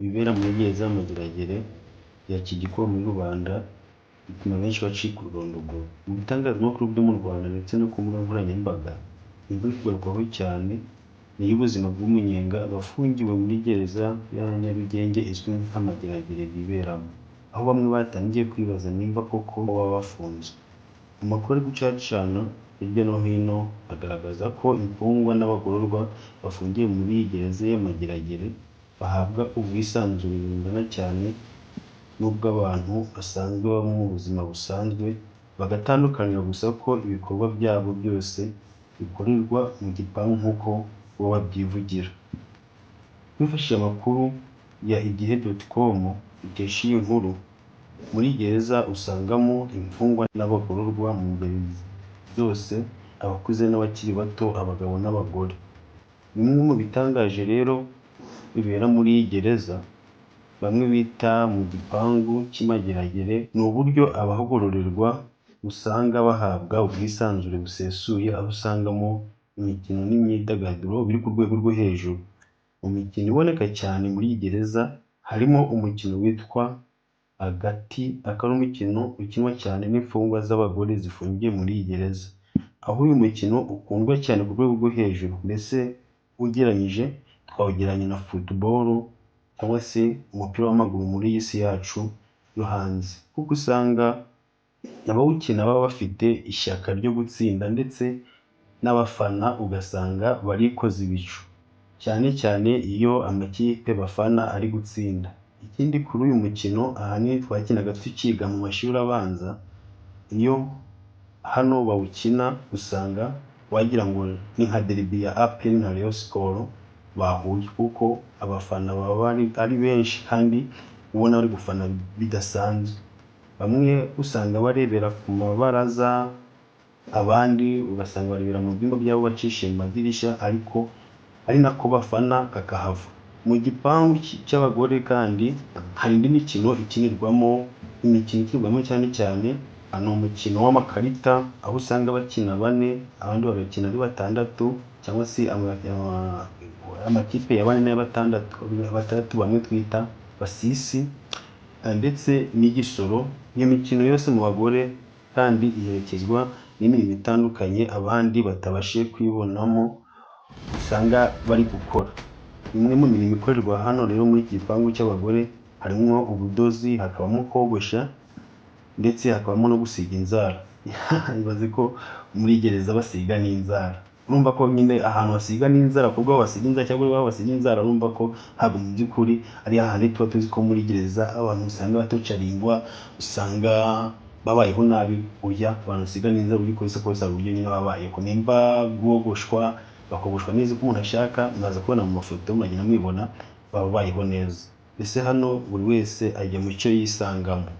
ibibera muri gereza y'Amageragere ya Kigikwa muri rubanda bituma benshi bacika ururondogoro. Mu bitangazamakuru byo mu Rwanda ndetse no ku mbuga nkoranyambaga, inkuru igarukwaho cyane ni iy'ubuzima bw'umunyenga abafungiwe muri gereza ya Nyarugenge izwi nk'Amageragere biberamo, aho bamwe batangiye kwibaza nimba koko baba bafunzwe. Amakuru ari gucacana hirya no hino agaragaza ko imfungwa n'abagororwa bafungiye muri iyi gereza y'Amageragere bahabwa ubwisanzure bungana cyane n'ubw'abantu basanzwe baba mu buzima busanzwe, bagatandukanira gusa ko ibikorwa byabo byose bikorerwa mu gipangu nk'uko bo babyivugira. Twifashishije amakuru ya igihe.com dukesha iyi nkuru, muri gereza usangamo imfungwa n'abagororwa mu ngeri zose, abakuze n'abakiri bato, abagabo n'abagore. Bimwe mu bitangaje rero bibera muri iyi gereza bamwe bita mu gipangu cy'Amageragere ni uburyo abahagororerwa usanga bahabwa ubwisanzure busesuye, aho usangamo imikino n'imyidagaduro biri ku rwego rwo hejuru. Mu mikino iboneka cyane muri iyi gereza harimo umukino witwa Agati, akaba ari umukino ukinwa cyane n'imfungwa z'abagore zifungiye muri iyi gereza, aho uyu mukino ukundwa cyane ku rwego rwo hejuru, mbese ugereranyije twawugereranya na football cyangwa se umupira w'amaguru muri iyi si yacu yo hanze, kuko usanga abawukina baba bafite ishyaka ryo gutsinda ndetse n'abafana ugasanga barikoze ibicu, cyane cyane iyo amakipe bafana ari gutsinda. Ikindi kuri uyu mukino ahanini twakinaga tukiga mu mashuri abanza, iyo hano bawukina usanga wagira ngo ni nka derby ya APR na Rayon Sports bahuye, kuko abafana baba ari benshi kandi ubona bari gufana bidasanzwe. Bamwe usanga barebera ku mabaraza, abandi ugasanga barebera mu byumba byabo bacishe mu madirishya, ariko ari nako bafana kakahava. Mu gipangu cy'abagore kandi hari indi mikino ikinirwamo, cyane cyane ni umukino w'amakarita, aho usanga bakina 4 abandi bagakina ari 6, cyangwa se amakipe ya 4 na 6 bamwe twita basisi, ndetse n'igisoro. Iyo mikino yose mu bagore kandi iherekezwa n'imirimo itandukanye abandi batabashe kwibonamo usanga bari gukora. Imwe mu mirimo ikorerwa hano rero muri iki gipangu cy'abagore harimo ubudozi, hakabamo kogosha, ndetse hakabamo no gusiga inzara. Ibaze ko muri gereza basiga n'inzara, urumva ko nyine ahantu basiga n'inzara, kuko basiga inzara cyangwa basiga inzara, urumva ko ntabwo mu by'ukuri ari ahandi tuba tuzi ko muri gereza abantu usanga batocaringwa, usanga babayeho nabi. Urya abantu basiga n'inzara uri kose kose hari uburyo nyine babayeho, nimba bogoshwa bakogoshwa neza uko umuntu ashaka, mwaza kubona mu mafoto muragenda mwibona babayeho neza. Ese hano buri wese ajya mu cyo yisangamo.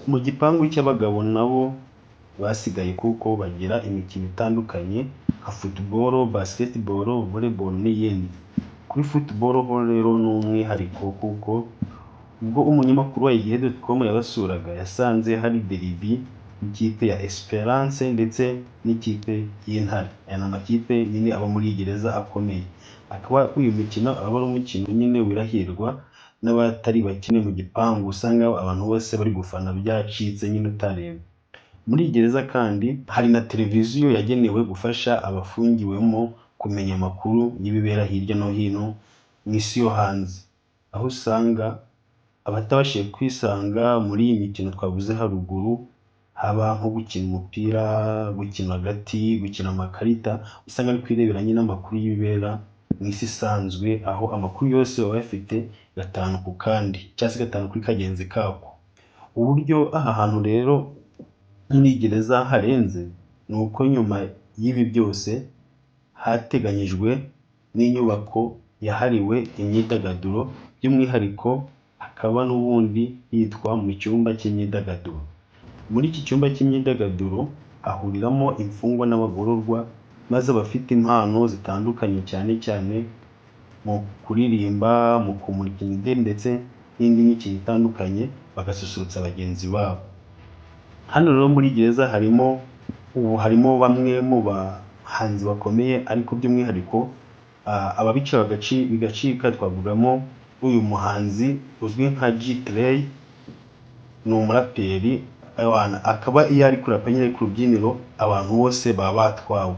Mu gipangu cy'abagabo nabo basigaye kuko bagira imikino itandukanye nka football, basketball, volleyball n'iyindi. Kuri football ho rero ni umwihariko, kuko ubwo umunyamakuru wa igihe.com yabasuraga yasanze hari derby ikipe ya Esperance ndetse n'ikipe y'Intare. Aya ni amakipe nyine aba muri gereza akomeye, akaba uyu mukino aba ari umukino nyine wirahirwa n'abatari bakine mu gipangu, usanga abantu bose bari gufana byacitse nyine utareba. Muri gereza kandi hari na televiziyo yagenewe gufasha abafungiwemo kumenya amakuru y'ibibera hirya no hino mu isi yo hanze, aho usanga abatabashije kwisanga muri iyi mikino twavuze haruguru, haba nko gukina umupira, gukina agati, gukina amakarita, usanga ari kwirebera nyine amakuru y'ibibera mu isi isanzwe, aho amakuru yose baba bafite gatanu ku kandi, cyangwa se gatanu kuri kagenzi kako. Uburyo aha hantu rero muri gereza harenze ni uko nyuma y'ibi byose hateganyijwe n'inyubako yahariwe imyidagaduro, by'umwihariko hakaba n'ubundi yitwa mu cyumba cy'imyidagaduro. Muri iki cyumba cy'imyidagaduro hahuriramo imfungwa n'abagororwa, maze abafite impano zitandukanye cyane cyane mu kuririmba, mu kumurika imideli ndetse n'indi mikino itandukanye bagasusurutsa bagenzi babo. Hano rero muri gereza harimo bamwe mu bahanzi bakomeye, ariko by'umwihariko ababica bigacika twavugamo uyu muhanzi uzwi nka G-Tray, ni umuraperi akaba iyo ari kurapa nyine ku rubyiniro abantu bose baba batwawe,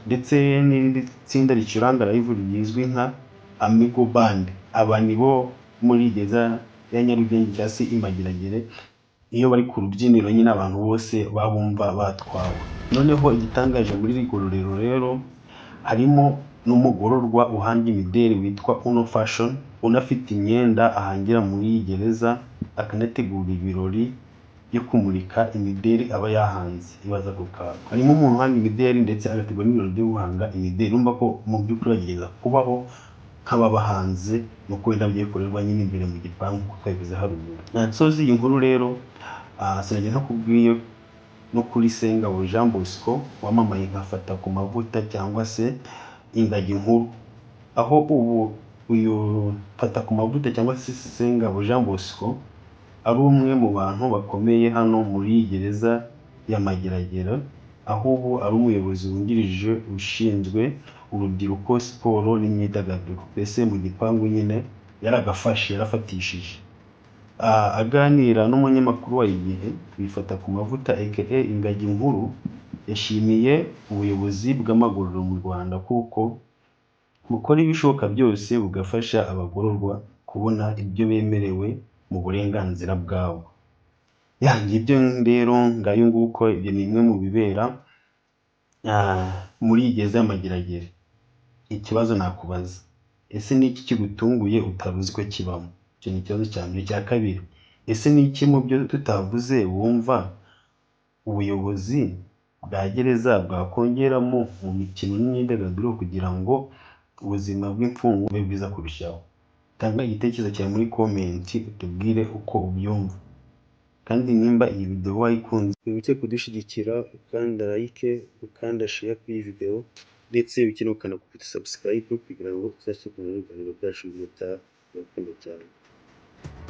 ndetse n'irindi tsinda ricuranga live rizwi nka Amigo Band. Aba ni bo muri gereza ya Nyarugenge cyangwa se Imageragere, iyo bari ku rubyiniro nyine abantu bose babumva batwawe. Noneho igitangaje muri iri gororero rero, harimo n'umugororwa uhanga imideli witwa Uno Fashion, unafite imyenda ahangira muri iyi gereza, akanategura ibirori byo kumurika imideli aba yahanze. Ibaza gukaka, harimo umuntu uhanga imideli ndetse agategura n'ibirori byo guhanga imideli. Urumva ko mu by'ukuri bagerageza kubaho nk'ababa hanze, nuko wenda byikorerwa nyine imbere mu gipangu kuko twabivuze haruguru. Nsoza iyi nkuru rero, sinajya ntakubwiye no kuri Sengabo Jean Bosco wamamaye nka Fata ku mavuta cyangwa se ingagi nkuru, aho ubu uyu Fata ku mavuta cyangwa se Sengabo Jean Bosco ari umwe mu bantu bakomeye hano muri gereza ya Mageragere, aho ubu ari umuyobozi wungirije ushinzwe urubyiruko, siporo n'imyidagaduro. Mbese mu gipangu nyine yarafatishije. Aganira n'umunyamakuru wa Igihe, Bifata ku mavuta aka ingagi nkuru, yashimiye ubuyobozi bw'amagororero mu Rwanda kuko bukora ibishoboka byose bugafasha abagororwa kubona ibyo bemerewe mu burenganzira bwabo. Ngibyo rero ngayo nguko, ibyo ni bimwe mu bibera muri gereza y'Amageragere. Ikibazo nakubaza, ese ni iki kigutunguye utavuze ko kibamo? Icyo ni ikibazo cya mbere. Icya kabiri, ese ni iki mu byo tutavuze wumva ubuyobozi bwa gereza bwakongeramo mu mikino n'imyidagaduro kugira ngo ubuzima bw'imfungwa bube bwiza kurushaho? Tanga igitekerezo cyawe muri komenti utubwire uko ubyumva, kandi nimba iyi video wayikunze wibuke kudushyigikira ukanda like, ukanda share kuri iyi video, ndetse ukeneye ukanakubita subscribe kugira ngo uzashyirwe mu biganiro byacu bitaha. Murakoze cyane.